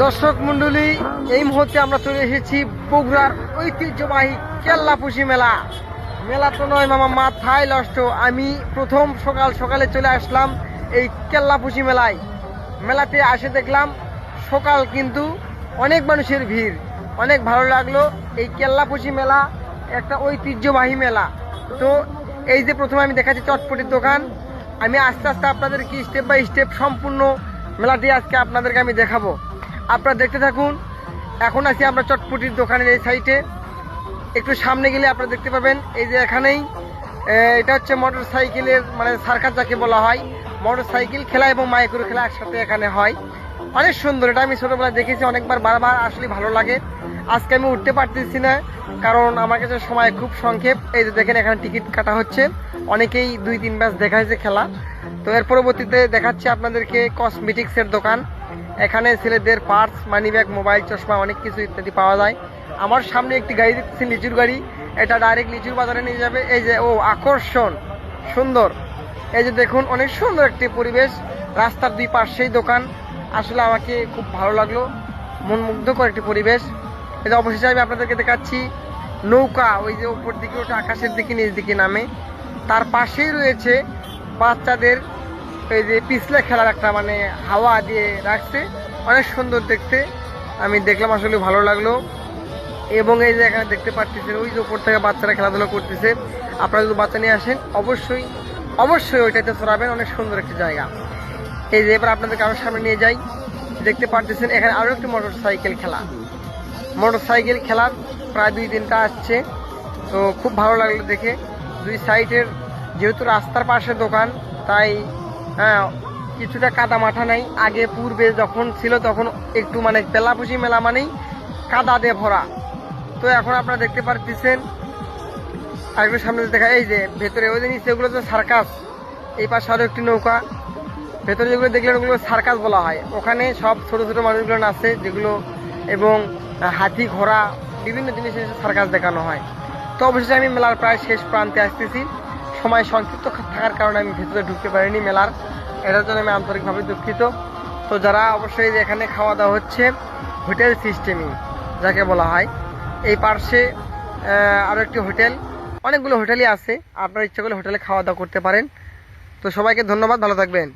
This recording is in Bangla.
দর্শক মন্ডলী, এই মুহূর্তে আমরা চলে এসেছি বগুড়ার ঐতিহ্যবাহী কেল্লাপুষি মেলা। মেলা তো নয় মামা, মাথায় নষ্ট। আমি প্রথম সকাল সকালে চলে আসলাম এই কেল্লাপুষি মেলায়। মেলাতে আসে দেখলাম সকাল কিন্তু অনেক মানুষের ভিড়, অনেক ভালো লাগলো। এই কেল্লাপুষি মেলা একটা ঐতিহ্যবাহী মেলা। তো এই যে প্রথমে আমি দেখাচ্ছি চটপটির দোকান। আমি আস্তে আস্তে আপনাদেরকে স্টেপ বাই স্টেপ সম্পূর্ণ মেলাটি আজকে আপনাদেরকে আমি দেখাবো, আপনারা দেখতে থাকুন। এখন আছি আমরা চটপটির দোকানের এই সাইডে। একটু সামনে গেলে আপনারা দেখতে পাবেন এই যে এখানেই এটা হচ্ছে মোটর সাইকেলের মানে সার্কাস যাকে বলা হয়। মোটর সাইকেল খেলা এবং মাইক্রো খেলা একসাথে এখানে হয়। অনেক সুন্দর, এটা আমি ছোটবেলায় দেখেছি অনেকবার, বারবার আসলে ভালো লাগে। আজকে আমি উঠতে পারতেছি না কারণ আমার কাছে সময় খুব সংক্ষেপ। এই যে দেখেন এখানে টিকিট কাটা হচ্ছে, অনেকেই 2-3 ম্যাচ দেখাইছে খেলা। তো এর পরবর্তীতে দেখাচ্ছি আপনাদেরকে কসমেটিক্সের দোকান। এখানে ছেলেদের পার্স, মানি ব্যাগ, মোবাইল, চশমা অনেক কিছু ইত্যাদি পাওয়া যায়। আমার সামনে একটি গাড়ি দেখতেছি, লিচুর গাড়ি। এটা ডাইরেক্ট লিচুর বাজারে নিয়ে যাবে। এই যে আকর্ষণ সুন্দর, এই যে দেখুন অনেক সুন্দর একটি পরিবেশ, রাস্তার দুই পাশেই দোকান। আসলে আমাকে খুব ভালো লাগলো, মন মুগ্ধকর একটি পরিবেশ। এই যে অবশেষে আমি আপনাদেরকে দেখাচ্ছি নৌকা, ওই যে উপর দিকে ওটা আকাশের দিকে নিচ দিকে নামে। তার পাশেই রয়েছে বাচ্চাদের এই যে পিছলে খেলার একটা মানে হাওয়া দিয়ে রাখছে, অনেক সুন্দর দেখতে। আমি দেখলাম, আসলে ভালো লাগলো। এবং এই যে এখানে দেখতে পাচ্ছেন ওই যে উপর থেকে বাচ্চারা খেলাধুলা করতেছে। আপনারা যদি বাচ্চা নিয়ে আসেন অবশ্যই অবশ্যই ওইটাতে চড়াবেন, অনেক সুন্দর একটি জায়গা। এই যে এবার আপনাদেরকে আরো সামনে নিয়ে যাই। দেখতে পাচ্ছেন এখানে আরো একটি মোটর সাইকেল খেলা। মোটর সাইকেল খেলার প্রায় 2-3টা আসছে। তো খুব ভালো লাগলো দেখে। দুই সাইডের যেহেতু রাস্তার পাশে দোকান, তাই হ্যাঁ কিছুটা কাদা মাঠা নাই। আগে পূর্বে যখন ছিল তখন একটু মানে কেল্লাপুষি মেলা মানেই কাদা দিয়ে ভরা। তো এখন আপনারা দেখতে পাচ্ছেন আরেকটু সামনে দেখা, এই যে ভেতরে ওই জিনিস এগুলো তো সার্কাস। এই পাশে আরো একটি নৌকা, ভেতরে যেগুলো দেখলেন ওগুলো সার্কাস বলা হয়। ওখানে সব ছোট ছোট মানুষগুলো নাচে যেগুলো, এবং হাতি, ঘোড়া, বিভিন্ন জিনিসের সার্কাস দেখানো হয়। তো অবশ্যই আমি মেলার প্রায় শেষ প্রান্তে আসতেছি। সময় সংক্ষিপ্ত থাকার কারণে আমি ভেতরে ঢুকতে পারিনি মেলার, এটার জন্য আমি আন্তরিকভাবে দুঃখিত। তো যারা অবশ্যই এখানে খাওয়া দাওয়া হচ্ছে হোটেল সিস্টেমই যাকে বলা হয়। এই পার্শ্বে আরও একটি হোটেল, অনেকগুলো হোটেলই আছে, আপনারা ইচ্ছা করলে হোটেলে খাওয়া দাওয়া করতে পারেন। তো সবাইকে ধন্যবাদ, ভালো থাকবেন।